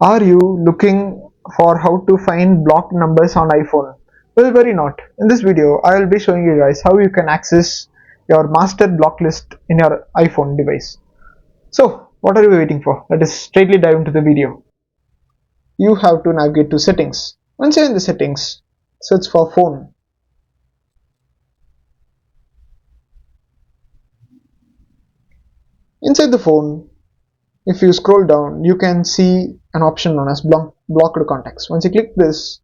Are you looking for how to find blocked numbers on iPhone? Well, worry not. In this video, I will be showing you guys how you can access your master block list in your iPhone device. So, what are you waiting for? Let us straightly dive into the video. You have to navigate to settings. Once you're in the settings, search for phone. Inside the phone, if you scroll down, you can see an option known as blocked contacts. Once you click this,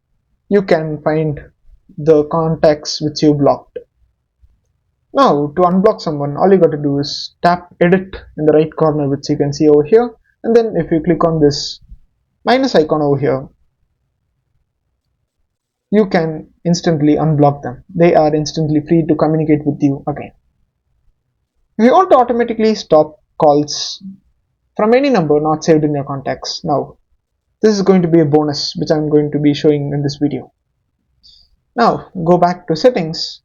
you can find the contacts which you blocked. Now, to unblock someone, all you got to do is tap edit in the right corner, which you can see over here, and then if you click on this minus icon over here, you can instantly unblock them. They are instantly free to communicate with you again. If you want to automatically stop calls from any number not saved in your contacts, now this is going to be a bonus which I'm going to be showing in this video. Now go back to settings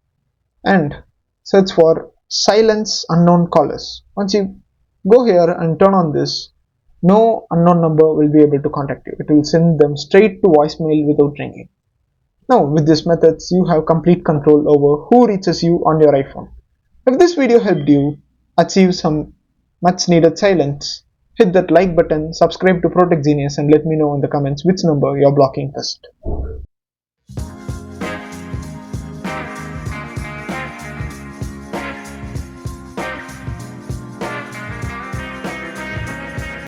and search for silence unknown callers. Once you go here and turn on this, no unknown number will be able to contact you. It will send them straight to voicemail without ringing. Now with these methods, you have complete control over who reaches you on your iPhone. If this video helped you achieve some much needed silence, hit that like button, subscribe to Protech Genius, and let me know in the comments which number you're blocking first.